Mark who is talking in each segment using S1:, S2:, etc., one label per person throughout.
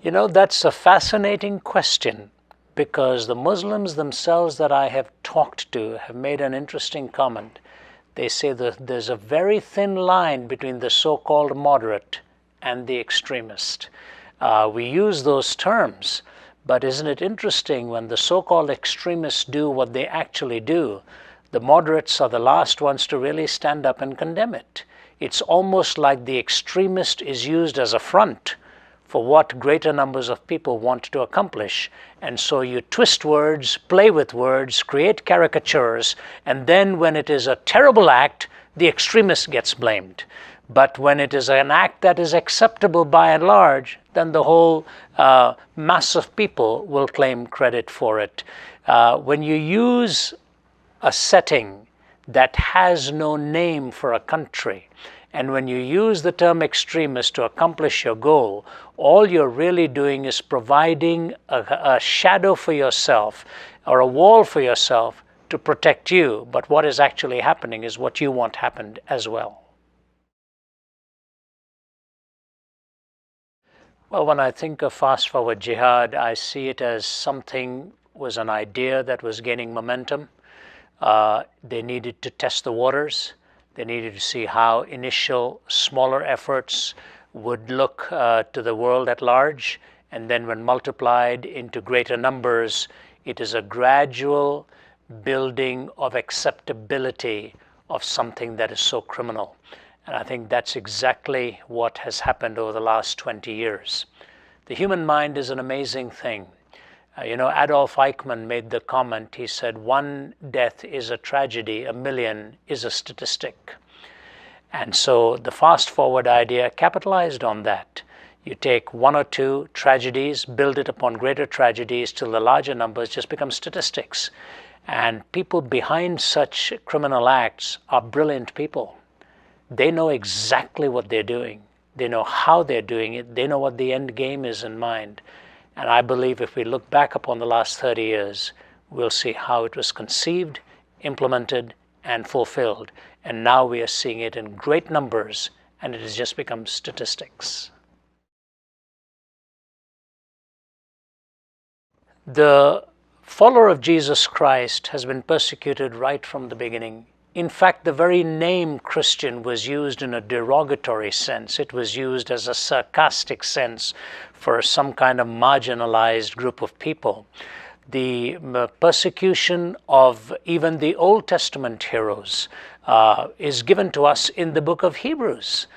S1: You know, that's a fascinating question, because the Muslims themselves that I have talked to have made an interesting comment. They say that there's a very thin line between the so-called moderate and the extremist. We use those terms, but isn't it interesting when the so-called extremists do what they actually do, the moderates are the last ones to really stand up and condemn it. It's almost like the extremist is used as a front for what greater numbers of people want to accomplish. And so you twist words, play with words, create caricatures, and then when it is a terrible act, the extremist gets blamed. But when it is an act that is acceptable by and large, then the whole mass of people will claim credit for it. When you use a setting that has no name for a country, and when you use the term extremist to accomplish your goal, all you're really doing is providing a shadow for yourself or a wall for yourself to protect you. But what is actually happening is what you want happened as well. Well, when I think of fast forward jihad, I see it as something was an idea that was gaining momentum. They needed to test the waters. They needed to see how initial smaller efforts would look to the world at large. And then when multiplied into greater numbers, it is a gradual building of acceptability of something that is so criminal. And I think that's exactly what has happened over the last 20 years. The human mind is an amazing thing. Adolf Eichmann made the comment, he said, one death is a tragedy, a million is a statistic. And so the fast forward idea capitalized on that. You take one or two tragedies, build it upon greater tragedies till the larger numbers just become statistics. And people behind such criminal acts are brilliant people. They know exactly what they're doing. They know how they're doing it. They know what the end game is in mind. And I believe if we look back upon the last 30 years, we'll see how it was conceived, implemented, and fulfilled. And now we are seeing it in great numbers, and it has just become statistics. The follower of Jesus Christ has been persecuted right from the beginning. In fact, the very name Christian was used in a derogatory sense. It was used as a sarcastic sense for some kind of marginalized group of people. The persecution of even the Old Testament heroes is given to us in the book of Hebrews.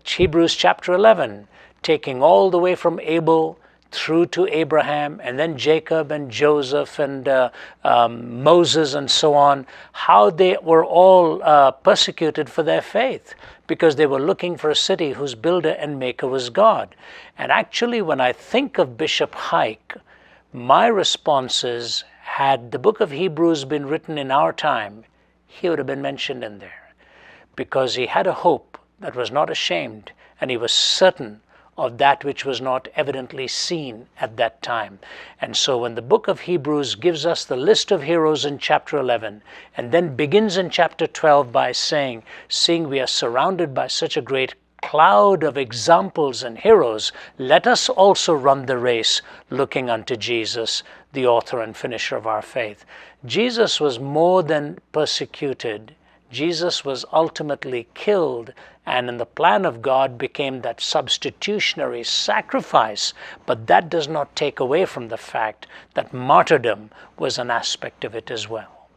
S1: Hebrews chapter 11, taking all the way from Abel through to Abraham, and then Jacob and Joseph and Moses and so on, how they were all persecuted for their faith because they were looking for a city whose builder and maker was God. And actually, when I think of Bishop Hike, my response is, had the book of Hebrews been written in our time, he would have been mentioned in there, because he had a hope that was not ashamed, and he was certain of that which was not evidently seen at that time. And so when the book of Hebrews gives us the list of heroes in chapter 11, and then begins in chapter 12 by saying, seeing we are surrounded by such a great cloud of examples and heroes, let us also run the race looking unto Jesus, the author and finisher of our faith. Jesus was more than persecuted. Jesus was ultimately killed, and in the plan of God became that substitutionary sacrifice. But that does not take away from the fact that martyrdom was an aspect of it as well.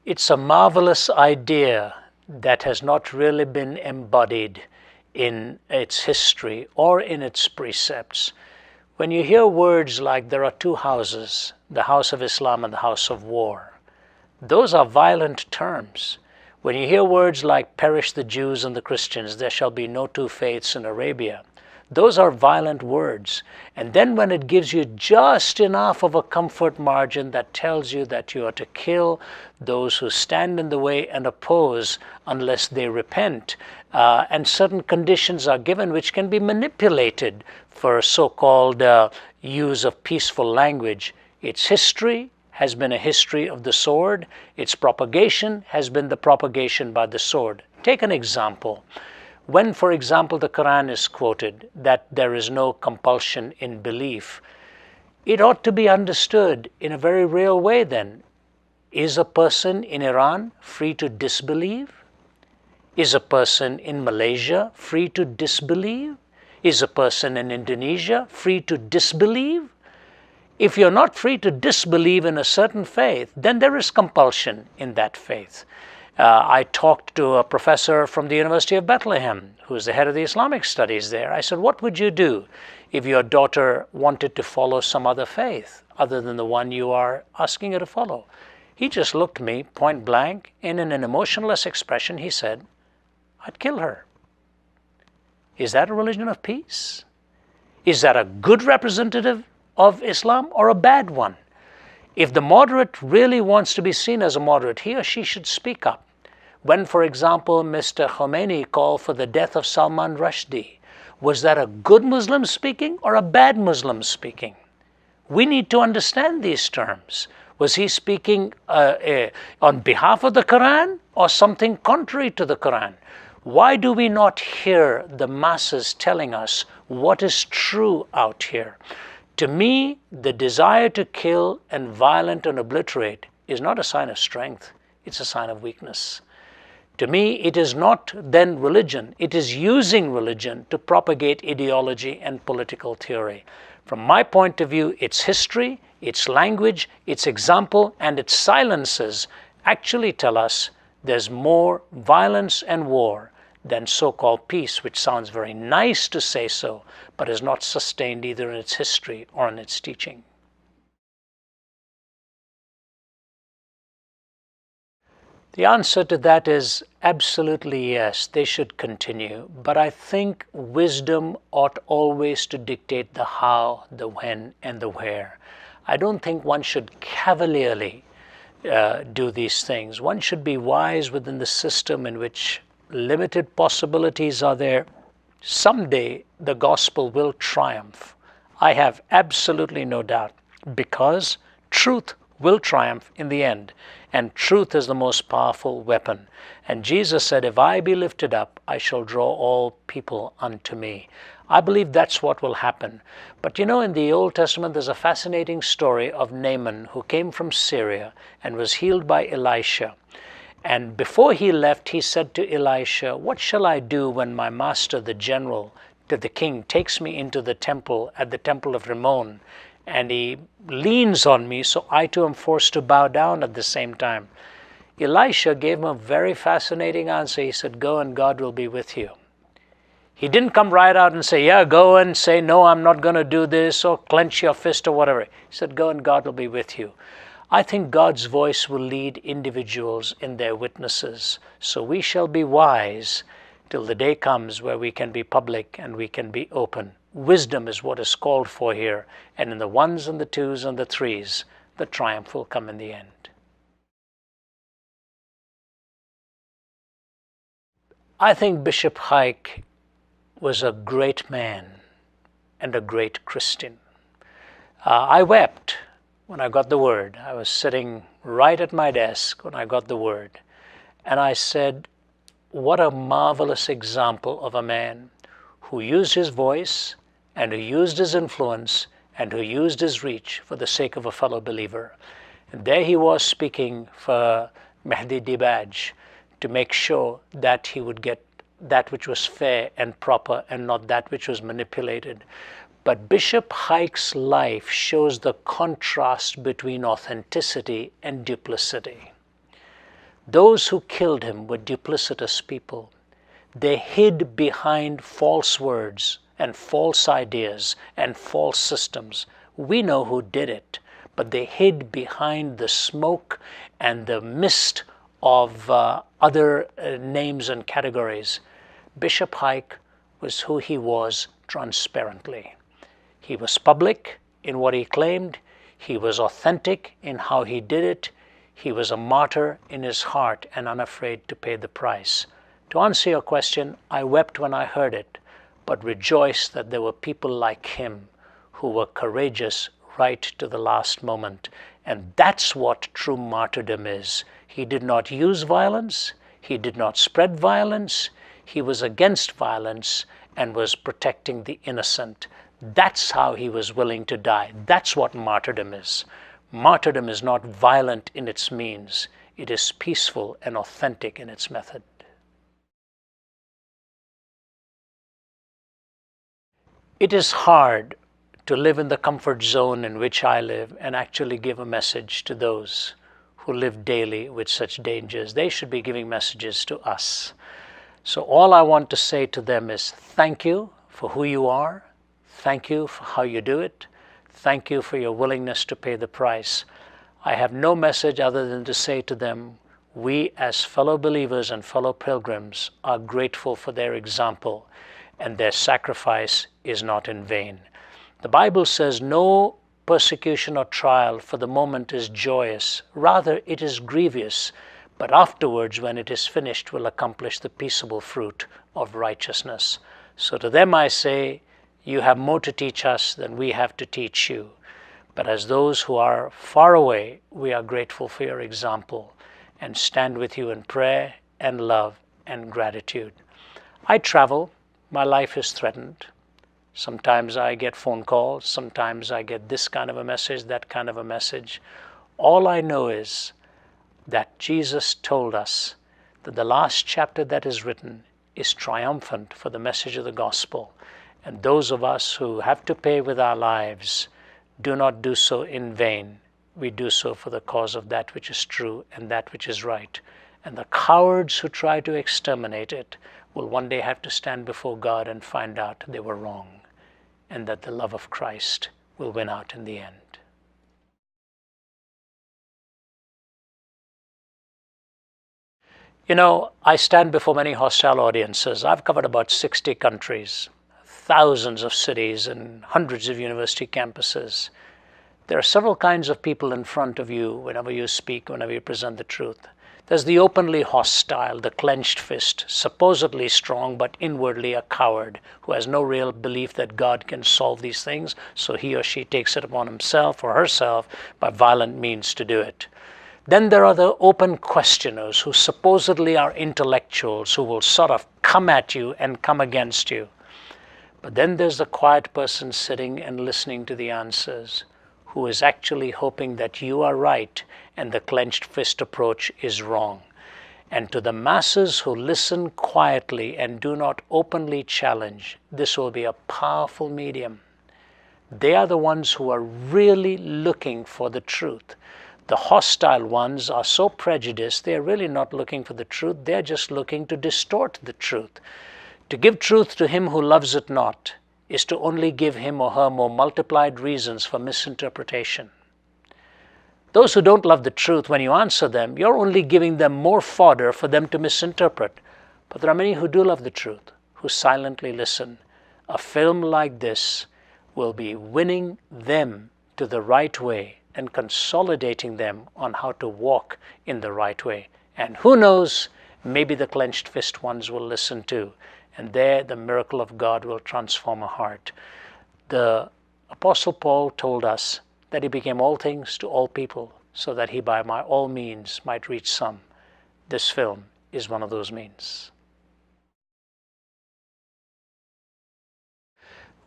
S1: It's a marvelous idea that has not really been embodied in its history or in its precepts. When you hear words like there are two houses, the house of Islam and the house of war, those are violent terms. When you hear words like perish the Jews and the Christians, there shall be no two faiths in Arabia, those are violent words. And then when it gives you just enough of a comfort margin that tells you that you are to kill those who stand in the way and oppose unless they repent, and certain conditions are given which can be manipulated for so-called use of peaceful language. Its history has been a history of the sword. Its propagation has been the propagation by the sword. Take an example. When, for example, the Quran is quoted that there is no compulsion in belief, it ought to be understood in a very real way then. Is a person in Iran free to disbelieve? Is a person in Malaysia free to disbelieve? Is a person in Indonesia free to disbelieve? If you're not free to disbelieve in a certain faith, then there is compulsion in that faith. I talked to a professor from the University of Bethlehem, who is the head of the Islamic studies there. I said, what would you do if your daughter wanted to follow some other faith other than the one you are asking her to follow? He just looked me point blank, and in an emotionless expression, he said, I'd kill her. Is that a religion of peace? Is that a good representative of Islam or a bad one? If the moderate really wants to be seen as a moderate, he or she should speak up. When, for example, Mr. Khomeini called for the death of Salman Rushdie, was that a good Muslim speaking or a bad Muslim speaking? We need to understand these terms. Was he speaking on behalf of the Quran or something contrary to the Quran? Why do we not hear the masses telling us what is true out here? To me, the desire to kill and violate and obliterate is not a sign of strength. It's a sign of weakness. To me, it is not then religion. It is using religion to propagate ideology and political theory. From my point of view, its history, its language, its example, and its silences actually tell us there's more violence and war than so-called peace, which sounds very nice to say so, but is not sustained either in its history or in its teaching. The answer to that is absolutely yes, they should continue. But I think wisdom ought always to dictate the how, the when, and the where. I don't think one should cavalierly do these things. One should be wise within the system in which limited possibilities are there. Someday the gospel will triumph. I have absolutely no doubt, because truth will triumph in the end, and truth is the most powerful weapon. And Jesus said, if I be lifted up, I shall draw all people unto me. I believe that's what will happen. But you know, in the Old Testament, there's a fascinating story of Naaman, who came from Syria and was healed by Elisha. And before he left, he said to Elisha, what shall I do when my master, the general, the king, takes me into the temple, at the temple of Rimmon, and he leans on me, so I too am forced to bow down at the same time? Elisha gave him a very fascinating answer. He said, go and God will be with you. He didn't come right out and say, yeah, go and say, no, I'm not going to do this, or clench your fist or whatever. He said, go and God will be with you. I think God's voice will lead individuals in their witnesses. So we shall be wise till the day comes where we can be public and we can be open. Wisdom is what is called for here. And in the ones and the twos and the threes, the triumph will come in the end. I think Bishop Hayek was a great man and a great Christian. I wept when I got the word. I was sitting right at my desk when I got the word. And I said, what a marvelous example of a man who used his voice and who used his influence and who used his reach for the sake of a fellow believer. And there he was speaking for Mehdi Dibaj to make sure that he would get that which was fair and proper and not that which was manipulated. But Bishop Hayek's life shows the contrast between authenticity and duplicity. Those who killed him were duplicitous people. They hid behind false words and false ideas and false systems. We know who did it, but they hid behind the smoke and the mist of other names and categories. Bishop Hayek was who he was transparently. He was public in what he claimed. He was authentic in how he did it. He was a martyr in his heart and unafraid to pay the price. To answer your question, I wept when I heard it, but rejoiced that there were people like him who were courageous right to the last moment. And that's what true martyrdom is. He did not use violence. He did not spread violence. He was against violence and was protecting the innocent. That's how he was willing to die. That's what martyrdom is. Martyrdom is not violent in its means. It is peaceful and authentic in its method. It is hard to live in the comfort zone in which I live and actually give a message to those who live daily with such dangers. They should be giving messages to us. So all I want to say to them is thank you for who you are. Thank you for how you do it. Thank you for your willingness to pay the price. I have no message other than to say to them, we as fellow believers and fellow pilgrims are grateful for their example, and their sacrifice is not in vain. The Bible says no persecution or trial for the moment is joyous, rather it is grievous, but afterwards when it is finished will accomplish the peaceable fruit of righteousness. So to them I say, you have more to teach us than we have to teach you. But as those who are far away, we are grateful for your example and stand with you in prayer and love and gratitude. I travel. My life is threatened. Sometimes I get phone calls. Sometimes I get this kind of a message, that kind of a message. All I know is that Jesus told us that the last chapter that is written is triumphant for the message of the gospel. And those of us who have to pay with our lives do not do so in vain. We do so for the cause of that which is true and that which is right. And the cowards who try to exterminate it will one day have to stand before God and find out they were wrong, and that the love of Christ will win out in the end. You know, I stand before many hostile audiences. I've covered about 60 countries, thousands of cities, and hundreds of university campuses. There are several kinds of people in front of you whenever you speak, whenever you present the truth. There's the openly hostile, the clenched fist, supposedly strong but inwardly a coward, who has no real belief that God can solve these things, so he or she takes it upon himself or herself by violent means to do it. Then there are the open questioners who supposedly are intellectuals who will sort of come at you and come against you. But then there's the quiet person sitting and listening to the answers, who is actually hoping that you are right and the clenched fist approach is wrong. And to the masses who listen quietly and do not openly challenge, this will be a powerful medium. They are the ones who are really looking for the truth. The hostile ones are so prejudiced, they're really not looking for the truth, they're just looking to distort the truth. To give truth to him who loves it not is to only give him or her more multiplied reasons for misinterpretation. Those who don't love the truth, when you answer them, you're only giving them more fodder for them to misinterpret. But there are many who do love the truth, who silently listen. A film like this will be winning them to the right way and consolidating them on how to walk in the right way. And who knows, maybe the clenched fist ones will listen too. And there the miracle of God will transform a heart. The Apostle Paul told us that he became all things to all people, so that he by all means might reach some. This film is one of those means.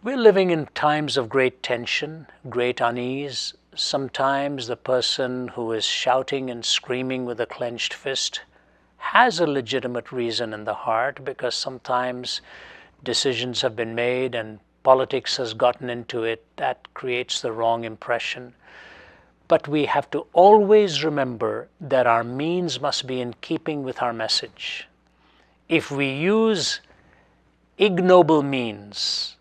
S1: We're living in times of great tension, great unease. Sometimes the person who is shouting and screaming with a clenched fist has a legitimate reason in the heart, because sometimes decisions have been made and politics has gotten into it. That creates the wrong impression. But we have to always remember that our means must be in keeping with our message. If we use ignoble means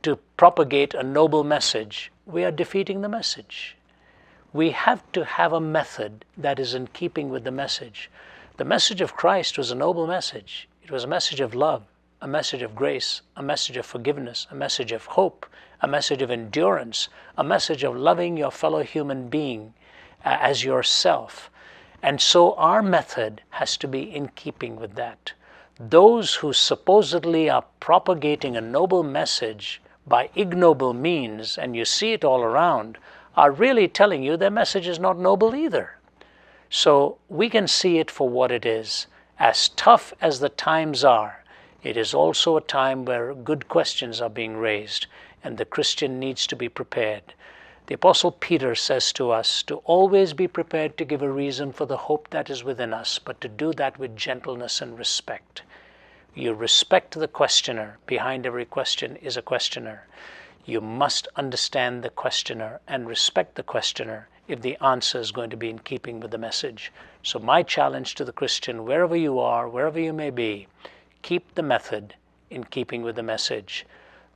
S1: to propagate a noble message, we are defeating the message. We have to have a method that is in keeping with the message. The message of Christ was a noble message. It was a message of love, a message of grace, a message of forgiveness, a message of hope, a message of endurance, a message of loving your fellow human being as yourself. And so our method has to be in keeping with that. Those who supposedly are propagating a noble message by ignoble means, and you see it all around, are really telling you their message is not noble either. So we can see it for what it is, As tough as the times are, it is also a time where good questions are being raised, and the Christian needs to be prepared. The Apostle Peter says to us to always be prepared to give a reason for the hope that is within us, but to do that with gentleness and respect. You respect the questioner. Behind every question is a questioner. You must understand the questioner and respect the questioner if the answer is going to be in keeping with the message. So my challenge to the Christian, wherever you are, wherever you may be, keep the method in keeping with the message.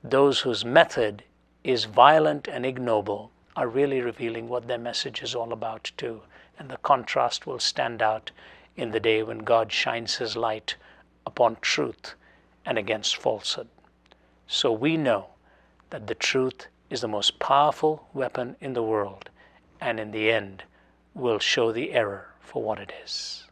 S1: Those whose method is violent and ignoble are really revealing what their message is all about too. And the contrast will stand out in the day when God shines his light upon truth and against falsehood. So we know that the truth is the most powerful weapon in the world, and in the end will show the error for what it is.